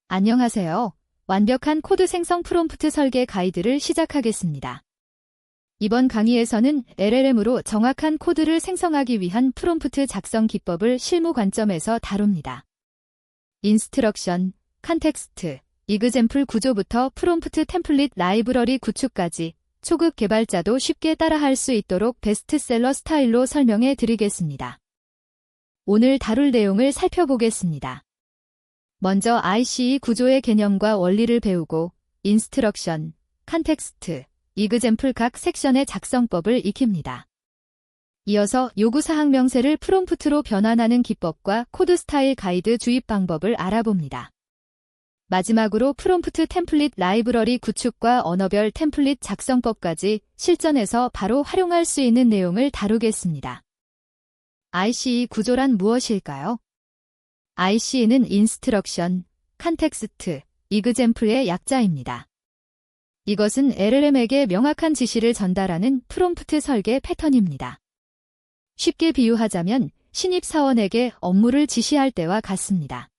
안녕하세요. 완벽한 코드 생성 프롬프트 설계 가이드를 시작하겠습니다. 이번 강의에서는 LLM으로 정확한 코드를 생성하기 위한 프롬프트 작성 기법을 실무 관점에서 다룹니다. 인스트럭션, 컨텍스트, 이그젬플 구조부터 프롬프트 템플릿 라이브러리 구축까지 초급 개발자도 쉽게 따라할 수 있도록 베스트셀러 스타일로 설명해 드리겠습니다. 오늘 다룰 내용을 살펴보겠습니다. 먼저 ICE 구조의 개념과 원리를 배우고 인스트럭션, 컨텍스트, 이그젬플 각 섹션의 작성법을 익힙니다. 이어서 요구사항 명세를 프롬프트로 변환하는 기법과 코드 스타일 가이드 주입 방법을 알아봅니다. 마지막으로 프롬프트 템플릿 라이브러리 구축과 언어별 템플릿 작성법까지 실전에서 바로 활용할 수 있는 내용을 다루겠습니다. ICE 구조란 무엇일까요? ICE는 인스트럭션, 컨텍스트, 이그젬플의 약자입니다. 이것은 LLM에게 명확한 지시를 전달하는 프롬프트 설계 패턴입니다. 쉽게 비유하자면 신입사원에게 업무를 지시할 때와 같습니다.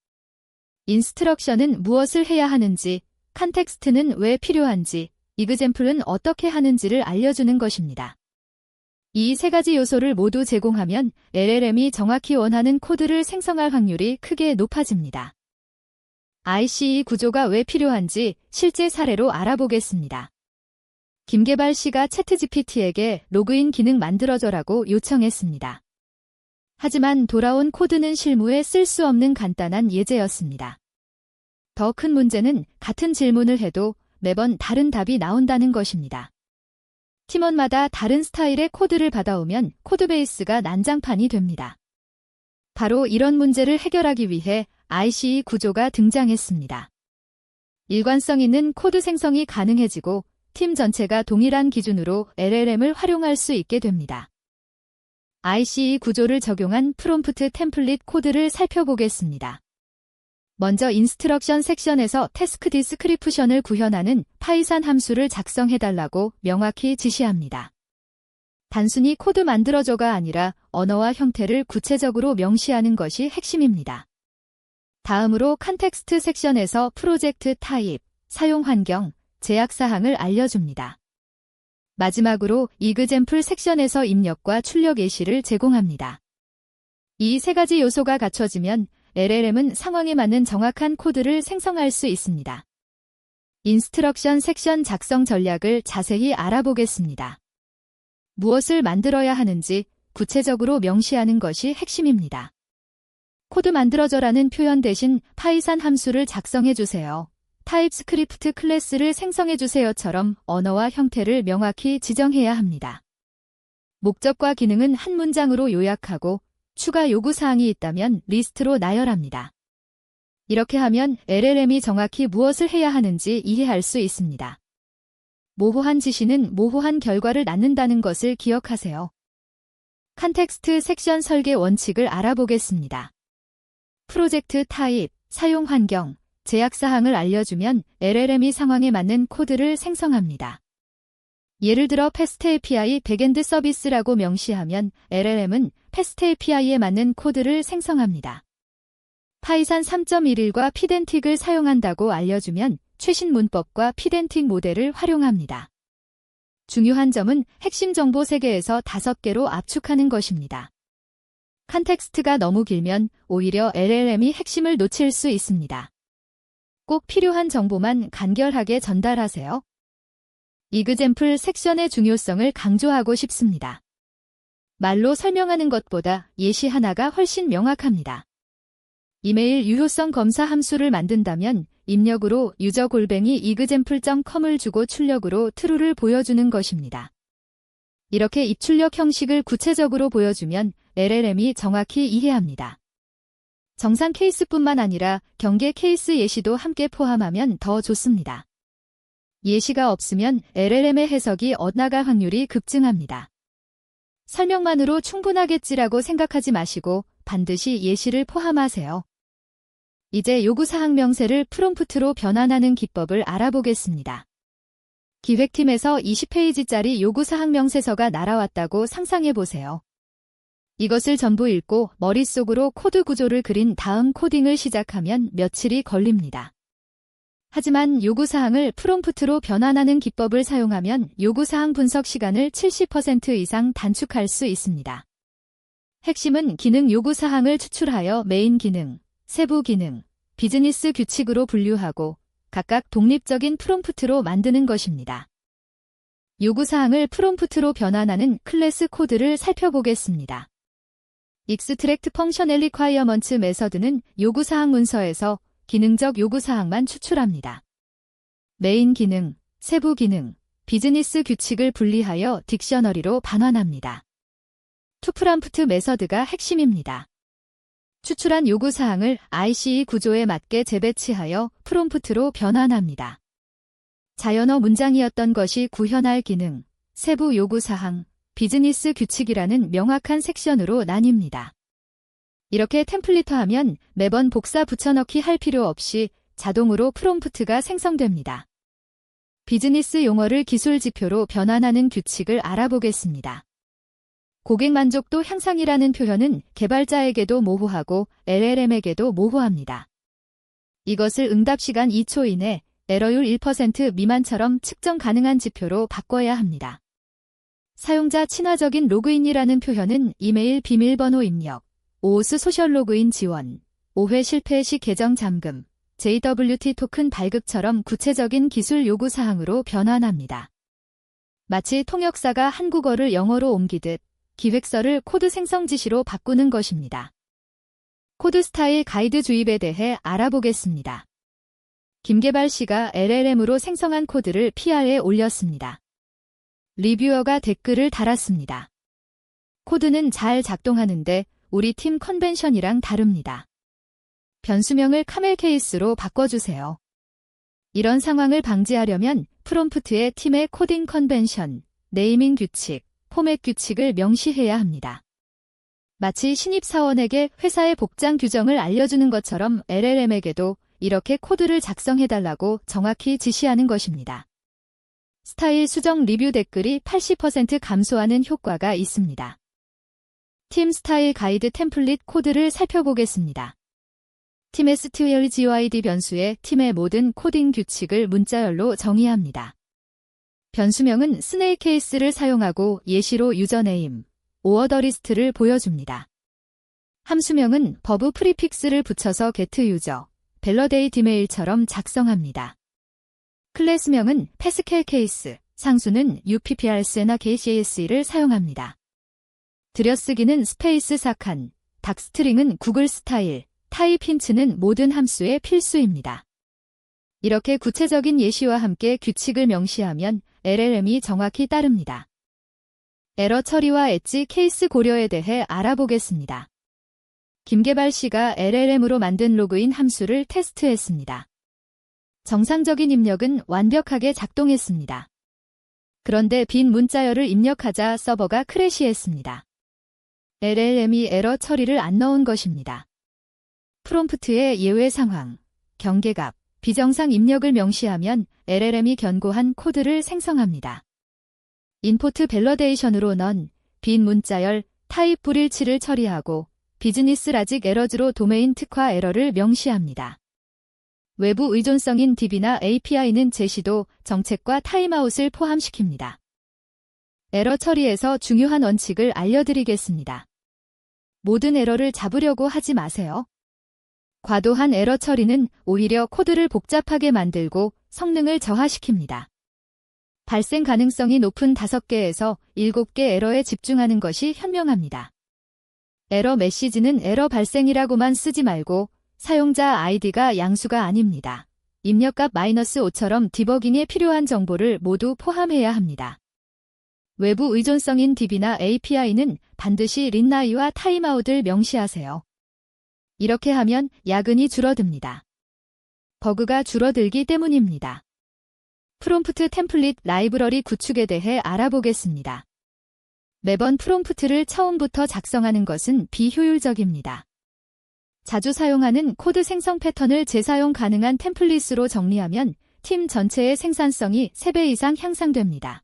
인스트럭션은 무엇을 해야 하는지, 컨텍스트는 왜 필요한지, 이그젬플은 어떻게 하는지를 알려주는 것입니다. 이 세 가지 요소를 모두 제공하면 LLM이 정확히 원하는 코드를 생성할 확률이 크게 높아집니다. ICE 구조가 왜 필요한지 실제 사례로 알아보겠습니다. 김계발 씨가 챗GPT에게 로그인 기능 만들어줘라고 요청했습니다. 하지만 돌아온 코드는 실무에 쓸 수 없는 간단한 예제였습니다. 더 큰 문제는 같은 질문을 해도 매번 다른 답이 나온다는 것입니다. 팀원마다 다른 스타일의 코드를 받아오면 코드베이스가 난장판이 됩니다. 바로 이런 문제를 해결하기 위해 ICE 구조가 등장했습니다. 일관성 있는 코드 생성이 가능해지고 팀 전체가 동일한 기준으로 LLM을 활용할 수 있게 됩니다. ICE 구조를 적용한 프롬프트 템플릿 코드를 살펴보겠습니다. 먼저 인스트럭션 섹션에서 태스크 디스크리프션을 구현하는 파이썬 함수를 작성해달라고 명확히 지시합니다. 단순히 코드 만들어줘가 아니라 언어와 형태를 구체적으로 명시하는 것이 핵심입니다. 다음으로 컨텍스트 섹션에서 프로젝트 타입, 사용 환경, 제약 사항을 알려줍니다. 마지막으로 이그젬플 섹션에서 입력과 출력 예시를 제공합니다. 이 세 가지 요소가 갖춰지면 LLM은 상황에 맞는 정확한 코드를 생성할 수 있습니다. 인스트럭션 섹션 작성 전략을 자세히 알아보겠습니다. 무엇을 만들어야 하는지 구체적으로 명시하는 것이 핵심입니다. 코드 만들어줘라는 표현 대신 파이썬 함수를 작성해주세요. 타입스크립트 클래스를 생성해주세요처럼 언어와 형태를 명확히 지정해야 합니다. 목적과 기능은 한 문장으로 요약하고 추가 요구사항이 있다면 리스트로 나열합니다. 이렇게 하면 LLM이 정확히 무엇을 해야 하는지 이해할 수 있습니다. 모호한 지시는 모호한 결과를 낳는다는 것을 기억하세요. 컨텍스트 섹션 설계 원칙을 알아보겠습니다. 프로젝트 타입, 사용 환경, 제약 사항을 알려주면 LLM이 상황에 맞는 코드를 생성합니다. 예를 들어 패스트 API 백엔드 서비스라고 명시하면 LLM은 패스트 API에 맞는 코드를 생성합니다. 파이썬 3.11과 피덴틱을 사용한다고 알려주면 최신 문법과 피덴틱 모델을 활용합니다. 중요한 점은 핵심 정보 3개에서 5개로 압축하는 것입니다. 컨텍스트가 너무 길면 오히려 LLM이 핵심을 놓칠 수 있습니다. 꼭 필요한 정보만 간결하게 전달하세요. 이그젬플 섹션의 중요성을 강조하고 싶습니다. 말로 설명하는 것보다 예시 하나가 훨씬 명확합니다. 이메일 유효성 검사 함수를 만든다면 입력으로 user@이그젬플.com을 주고 출력으로 true를 보여주는 것입니다. 이렇게 입출력 형식을 구체적으로 보여주면 LLM이 정확히 이해합니다. 정상 케이스뿐만 아니라 경계 케이스 예시도 함께 포함하면 더 좋습니다. 예시가 없으면 LLM의 해석이 엇나갈 확률이 급증합니다. 설명만으로 충분하겠지라고 생각하지 마시고 반드시 예시를 포함하세요. 이제 요구사항 명세를 프롬프트로 변환하는 기법을 알아보겠습니다. 기획팀에서 20페이지짜리 요구사항 명세서가 날아왔다고 상상해보세요. 이것을 전부 읽고 머릿속으로 코드 구조를 그린 다음 코딩을 시작하면 며칠이 걸립니다. 하지만 요구사항을 프롬프트로 변환하는 기법을 사용하면 요구사항 분석 시간을 70% 이상 단축할 수 있습니다. 핵심은 기능 요구사항을 추출하여 메인 기능, 세부 기능, 비즈니스 규칙으로 분류하고 각각 독립적인 프롬프트로 만드는 것입니다. 요구사항을 프롬프트로 변환하는 클래스 코드를 살펴보겠습니다. Extract Functional Requirements 메서드는 요구사항 문서에서 기능적 요구사항만 추출합니다. 메인 기능, 세부 기능, 비즈니스 규칙을 분리하여 딕셔너리로 반환합니다. 투프롬프트 메서드가 핵심입니다. 추출한 요구사항을 ICE 구조에 맞게 재배치하여 프롬프트로 변환합니다. 자연어 문장이었던 것이 구현할 기능, 세부 요구사항, 비즈니스 규칙이라는 명확한 섹션으로 나뉩니다. 이렇게 템플릿화하면 매번 복사 붙여넣기 할 필요 없이 자동으로 프롬프트가 생성됩니다. 비즈니스 용어를 기술 지표로 변환하는 규칙을 알아보겠습니다. 고객 만족도 향상이라는 표현은 개발자에게도 모호하고 LLM에게도 모호합니다. 이것을 응답 시간 2초 이내, 에러율 1% 미만처럼 측정 가능한 지표로 바꿔야 합니다. 사용자 친화적인 로그인이라는 표현은 이메일 비밀번호 입력, OAuth 소셜 로그인 지원, 5회 실패 시 계정 잠금, JWT 토큰 발급처럼 구체적인 기술 요구 사항으로 변환합니다. 마치 통역사가 한국어를 영어로 옮기듯 기획서를 코드 생성 지시로 바꾸는 것입니다. 코드 스타일 가이드 주입에 대해 알아보겠습니다. 김계발 씨가 LLM으로 생성한 코드를 PR에 올렸습니다. 리뷰어가 댓글을 달았습니다. 코드는 잘 작동하는데 우리 팀 컨벤션이랑 다릅니다. 변수명을 카멜 케이스로 바꿔주세요. 이런 상황을 방지하려면 프롬프트에 팀의 코딩 컨벤션, 네이밍 규칙, 포맷 규칙을 명시해야 합니다. 마치 신입사원에게 회사의 복장 규정을 알려주는 것처럼 LLM에게도 이렇게 코드를 작성해달라고 정확히 지시하는 것입니다. 스타일 수정 리뷰 댓글이 80% 감소하는 효과가 있습니다. 팀 스타일 가이드 템플릿 코드를 살펴보겠습니다. 팀 STL GUID 변수에 팀의 모든 코딩 규칙을 문자열로 정의합니다. 변수명은 스네일 케이스를 사용하고 예시로 유저네임, 오어더리스트를 보여줍니다. 함수명은 버브 프리픽스를 붙여서 getUser, validate email처럼 작성합니다. 클래스명은 패스켈 케이스, 상수는 UPPRS나 KCASE를 사용합니다. 들여쓰기는 스페이스 4칸, 닥스트링은 구글 스타일, 타입 힌트는 모든 함수의 필수입니다. 이렇게 구체적인 예시와 함께 규칙을 명시하면 LLM이 정확히 따릅니다. 에러 처리와 엣지 케이스 고려에 대해 알아보겠습니다. 김계발 씨가 LLM으로 만든 로그인 함수를 테스트했습니다. 정상적인 입력은 완벽하게 작동했습니다. 그런데 빈 문자열을 입력하자 서버가 크래시했습니다. LLM이 에러 처리를 안 넣은 것입니다. 프롬프트의 예외 상황, 경계값, 비정상 입력을 명시하면 LLM이 견고한 코드를 생성합니다. 인포트 밸러데이션으로 넌, 빈 문자열, 타입 불일치를 처리하고 비즈니스 라직 에러즈로 도메인 특화 에러를 명시합니다. 외부 의존성인 DB나 API는 제시도, 정책과 타임아웃을 포함시킵니다. 에러 처리에서 중요한 원칙을 알려드리겠습니다. 모든 에러를 잡으려고 하지 마세요. 과도한 에러 처리는 오히려 코드를 복잡하게 만들고 성능을 저하시킵니다. 발생 가능성이 높은 5개에서 7개 에러에 집중하는 것이 현명합니다. 에러 메시지는 에러 발생이라고만 쓰지 말고 사용자 아이디가 양수가 아닙니다. 입력값 -5처럼 디버깅에 필요한 정보를 모두 포함해야 합니다. 외부 의존성인 DB나 API는 반드시 린나이와 타임아웃을 명시하세요. 이렇게 하면 야근이 줄어듭니다. 버그가 줄어들기 때문입니다. 프롬프트 템플릿 라이브러리 구축에 대해 알아보겠습니다. 매번 프롬프트를 처음부터 작성하는 것은 비효율적입니다. 자주 사용하는 코드 생성 패턴을 재사용 가능한 템플릿으로 정리하면 팀 전체의 생산성이 3배 이상 향상됩니다.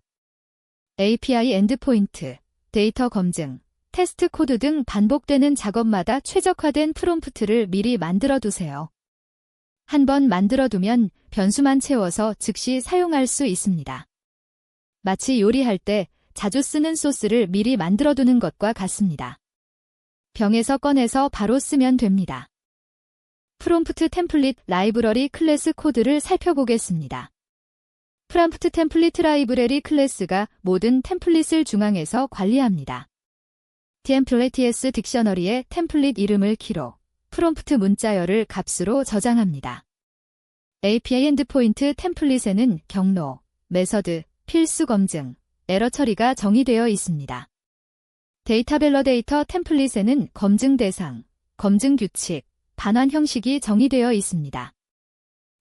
API 엔드포인트, 데이터 검증, 테스트 코드 등 반복되는 작업마다 최적화된 프롬프트를 미리 만들어두세요. 한번 만들어두면 변수만 채워서 즉시 사용할 수 있습니다. 마치 요리할 때 자주 쓰는 소스를 미리 만들어두는 것과 같습니다. 병에서 꺼내서 바로 쓰면 됩니다. 프롬프트 템플릿 라이브러리 클래스 코드를 살펴보겠습니다. 프롬프트 템플릿 라이브러리 클래스가 모든 템플릿을 중앙에서 관리합니다. 템플릿s 딕셔너리의 템플릿 이름을 키로, 프롬프트 문자열을 값으로 저장합니다. API 엔드포인트 템플릿에는 경로, 메서드, 필수 검증, 에러 처리가 정의되어 있습니다. 데이터 밸러데이터 템플릿에는 검증 대상, 검증 규칙, 반환 형식이 정의되어 있습니다.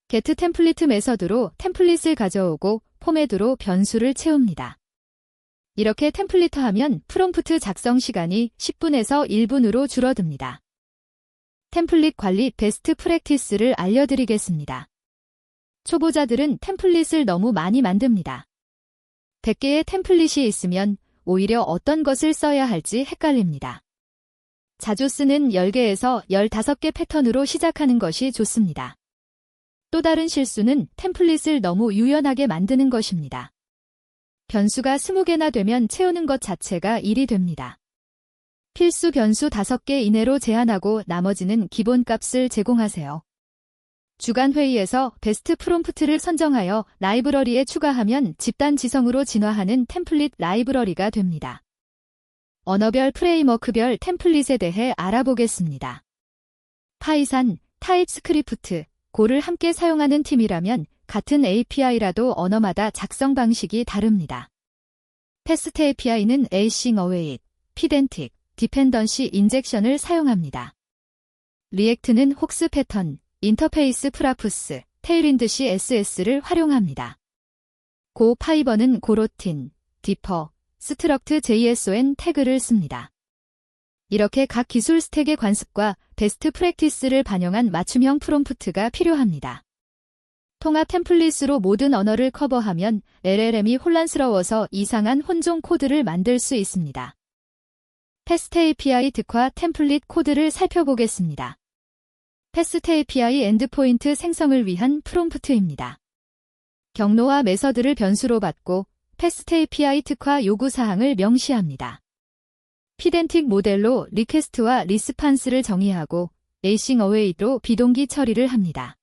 get 템플릿 메서드로 템플릿을 가져오고 포맷으로 변수를 채웁니다. 이렇게 템플릿화하면 프롬프트 작성 시간이 10분에서 1분으로 줄어듭니다. 템플릿 관리 베스트 프랙티스를 알려드리겠습니다. 초보자들은 템플릿을 너무 많이 만듭니다. 100개의 템플릿이 있으면 오히려 어떤 것을 써야 할지 헷갈립니다. 자주 쓰는 10개에서 15개 패턴으로 시작하는 것이 좋습니다. 또 다른 실수는 템플릿을 너무 유연하게 만드는 것입니다. 변수가 20개나 되면 채우는 것 자체가 일이 됩니다. 필수 변수 5개 이내로 제한하고 나머지는 기본값을 제공하세요. 주간 회의에서 베스트 프롬프트를 선정하여 라이브러리에 추가하면 집단 지성으로 진화하는 템플릿 라이브러리가 됩니다. 언어별 프레임워크별 템플릿에 대해 알아보겠습니다. 파이썬, 타입스크리프트, 고를 함께 사용하는 팀이라면 같은 API라도 언어마다 작성 방식이 다릅니다. 패스트 API는 async await, 피덴틱, 디펜던시 인젝션을 사용합니다. 리액트는 혹스 패턴, 인터페이스 프라푸스, 테일윈드 CSS를 활용합니다. 고 파이번은 고로틴, 디퍼, 스트럭트 JSON 태그를 씁니다. 이렇게 각 기술 스택의 관습과 베스트 프랙티스를 반영한 맞춤형 프롬프트가 필요합니다. 통합 템플릿으로 모든 언어를 커버하면 LLM이 혼란스러워서 이상한 혼종 코드를 만들 수 있습니다. 패스트 API 특화 템플릿 코드를 살펴보겠습니다. 패스트 API 엔드포인트 생성을 위한 프롬프트입니다. 경로와 메서드를 변수로 받고 패스트 API 특화 요구사항을 명시합니다. 피덴틱 모델로 리퀘스트와 리스판스를 정의하고 async await로 비동기 처리를 합니다.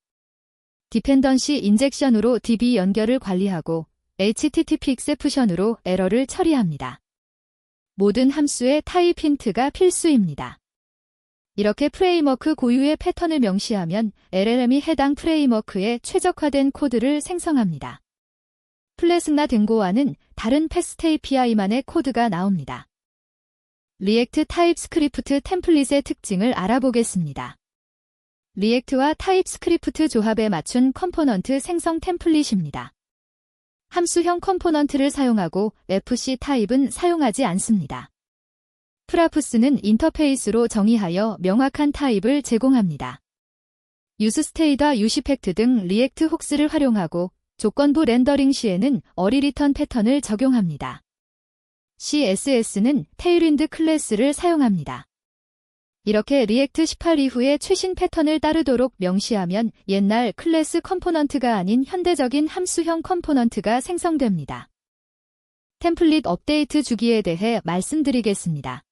디펜던시 인젝션으로 DB 연결을 관리하고 HTTP exception으로 에러를 처리합니다. 모든 함수의 타입 힌트가 필수입니다. 이렇게 프레임워크 고유의 패턴을 명시하면 LLM이 해당 프레임워크에 최적화된 코드를 생성합니다. 플래스나 댕고와는 다른 패스트 API만의 코드가 나옵니다. 리액트 타입스크리프트 템플릿의 특징을 알아보겠습니다. 리액트와 타입스크리프트 조합에 맞춘 컴포넌트 생성 템플릿입니다. 함수형 컴포넌트를 사용하고 FC 타입은 사용하지 않습니다. 프라푸스는 인터페이스로 정의하여 명확한 타입을 제공합니다. 유스스테이트와 유시팩트 등 리액트 혹스를 활용하고 조건부 렌더링 시에는 어리 리턴 패턴을 적용합니다. CSS는 테일윈드 클래스를 사용합니다. 이렇게 리액트 18 이후에 최신 패턴을 따르도록 명시하면 옛날 클래스 컴포넌트가 아닌 현대적인 함수형 컴포넌트가 생성됩니다. 템플릿 업데이트 주기에 대해 말씀드리겠습니다.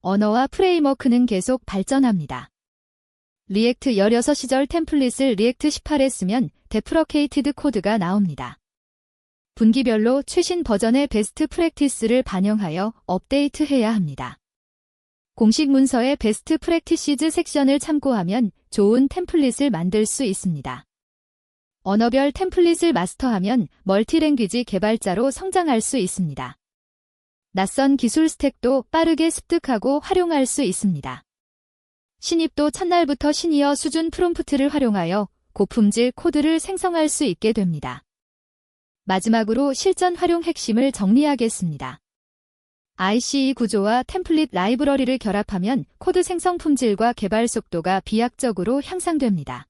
언어와 프레임워크는 계속 발전합니다. 리액트 16시절 템플릿을 리액트 18에 쓰면 데프러케이티드 코드가 나옵니다. 분기별로 최신 버전의 베스트 프랙티스를 반영하여 업데이트해야 합니다. 공식 문서의 베스트 프랙티시즈 섹션을 참고하면 좋은 템플릿을 만들 수 있습니다. 언어별 템플릿을 마스터하면 멀티랭귀지 개발자로 성장할 수 있습니다. 낯선 기술 스택도 빠르게 습득하고 활용할 수 있습니다. 신입도 첫날부터 시니어 수준 프롬프트를 활용하여 고품질 코드를 생성할 수 있게 됩니다. 마지막으로 실전 활용 핵심을 정리하겠습니다. ICE 구조와 템플릿 라이브러리를 결합하면 코드 생성 품질과 개발 속도가 비약적으로 향상됩니다.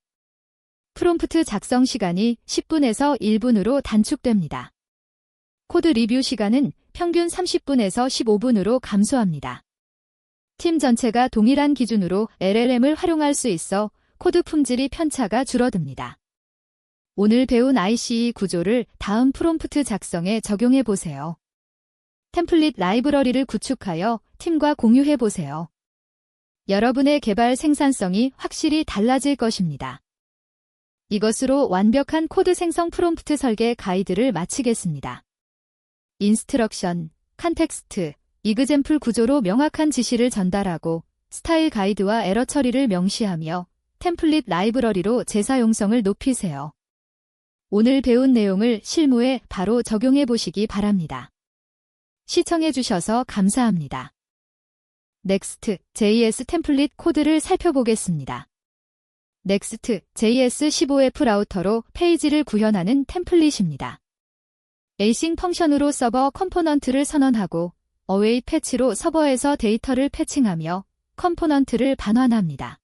프롬프트 작성 시간이 10분에서 1분으로 단축됩니다. 코드 리뷰 시간은 평균 30분에서 15분으로 감소합니다. 팀 전체가 동일한 기준으로 LLM을 활용할 수 있어 코드 품질이 편차가 줄어듭니다. 오늘 배운 ICE 구조를 다음 프롬프트 작성에 적용해 보세요. 템플릿 라이브러리를 구축하여 팀과 공유해 보세요. 여러분의 개발 생산성이 확실히 달라질 것입니다. 이것으로 완벽한 코드 생성 프롬프트 설계 가이드를 마치겠습니다. 인스트럭션, 컨텍스트, 이그젬플 구조로 명확한 지시를 전달하고 스타일 가이드와 에러 처리를 명시하며 템플릿 라이브러리로 재사용성을 높이세요. 오늘 배운 내용을 실무에 바로 적용해 보시기 바랍니다. 시청해 주셔서 감사합니다. Next.js 템플릿 코드를 살펴보겠습니다. Next.js 15F 라우터로 페이지를 구현하는 템플릿입니다. async 펑션으로 서버 컴포넌트를 선언하고 await 패치로 서버에서 데이터를 패칭하며 컴포넌트를 반환합니다.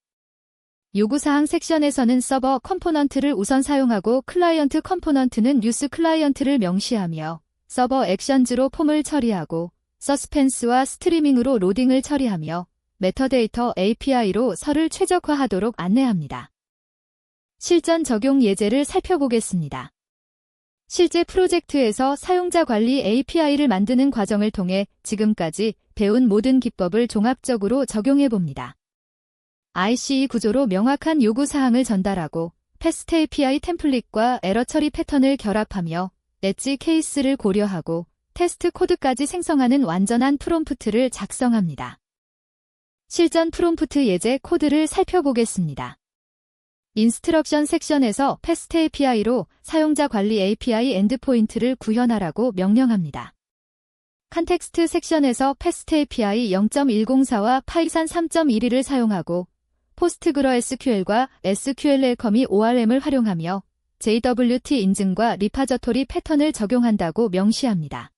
요구사항 섹션에서는 서버 컴포넌트를 우선 사용하고 클라이언트 컴포넌트는 유스 클라이언트를 명시하며 서버 액션즈로 폼을 처리하고 서스펜스와 스트리밍으로 로딩을 처리하며 메타데이터 API로 설을 최적화하도록 안내합니다. 실전 적용 예제를 살펴보겠습니다. 실제 프로젝트에서 사용자 관리 API를 만드는 과정을 통해 지금까지 배운 모든 기법을 종합적으로 적용해 봅니다. ICE 구조로 명확한 요구사항을 전달하고 패스트 API 템플릿과 에러 처리 패턴을 결합하며 엣지 케이스를 고려하고 테스트 코드까지 생성하는 완전한 프롬프트를 작성합니다. 실전 프롬프트 예제 코드를 살펴보겠습니다. 인스트럭션 섹션에서 패스트 API로 사용자 관리 API 엔드포인트를 구현하라고 명령합니다. 컨텍스트 섹션에서 패스트 API 0.104와 파이썬 3.12를 사용하고 포스트그러SQL과 SQL웰컴이 ORM을 활용하며 JWT 인증과 리파저토리 패턴을 적용한다고 명시합니다.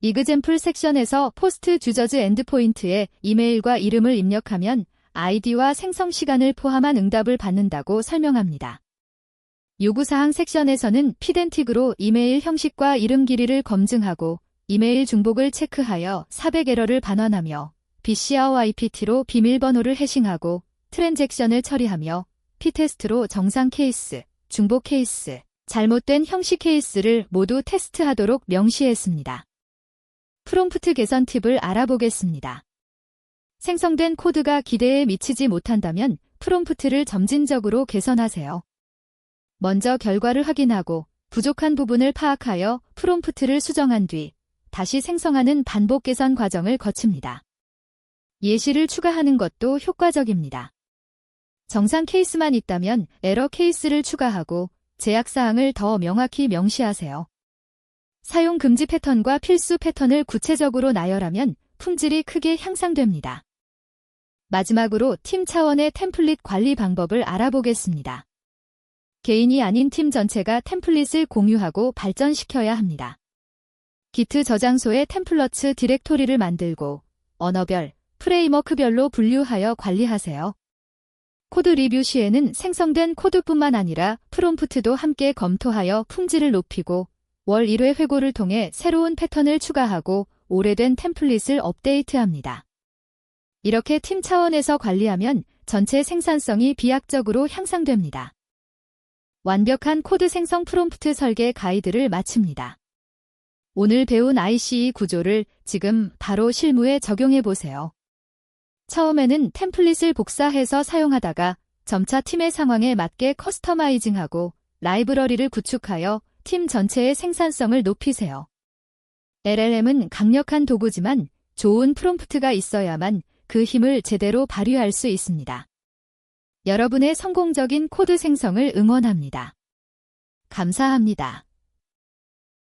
이그젬플 섹션에서 포스트 주저즈 엔드포인트에 이메일과 이름을 입력하면 아이디와 생성 시간을 포함한 응답을 받는다고 설명합니다. 요구사항 섹션에서는 피덴틱으로 이메일 형식과 이름 길이를 검증하고 이메일 중복을 체크하여 400에러를 반환하며 BCRYPT로 비밀번호를 해싱하고 트랜잭션을 처리하며 P테스트로 정상 케이스, 중복 케이스, 잘못된 형식 케이스를 모두 테스트하도록 명시했습니다. 프롬프트 개선 팁을 알아보겠습니다. 생성된 코드가 기대에 미치지 못한다면 프롬프트를 점진적으로 개선하세요. 먼저 결과를 확인하고 부족한 부분을 파악하여 프롬프트를 수정한 뒤 다시 생성하는 반복 개선 과정을 거칩니다. 예시를 추가하는 것도 효과적입니다. 정상 케이스만 있다면 에러 케이스를 추가하고 제약사항을 더 명확히 명시하세요. 사용 금지 패턴과 필수 패턴을 구체적으로 나열하면 품질이 크게 향상됩니다. 마지막으로 팀 차원의 템플릿 관리 방법을 알아보겠습니다. 개인이 아닌 팀 전체가 템플릿을 공유하고 발전시켜야 합니다. 기트 저장소에 템플러츠 디렉토리를 만들고 언어별, 프레임워크별로 분류하여 관리하세요. 코드 리뷰 시에는 생성된 코드뿐만 아니라 프롬프트도 함께 검토하여 품질을 높이고 월 1회 회고를 통해 새로운 패턴을 추가하고 오래된 템플릿을 업데이트합니다. 이렇게 팀 차원에서 관리하면 전체 생산성이 비약적으로 향상됩니다. 완벽한 코드 생성 프롬프트 설계 가이드를 마칩니다. 오늘 배운 ICE 구조를 지금 바로 실무에 적용해 보세요. 처음에는 템플릿을 복사해서 사용하다가 점차 팀의 상황에 맞게 커스터마이징하고 라이브러리를 구축하여 팀 전체의 생산성을 높이세요. LLM은 강력한 도구지만 좋은 프롬프트가 있어야만 그 힘을 제대로 발휘할 수 있습니다. 여러분의 성공적인 코드 생성을 응원합니다. 감사합니다.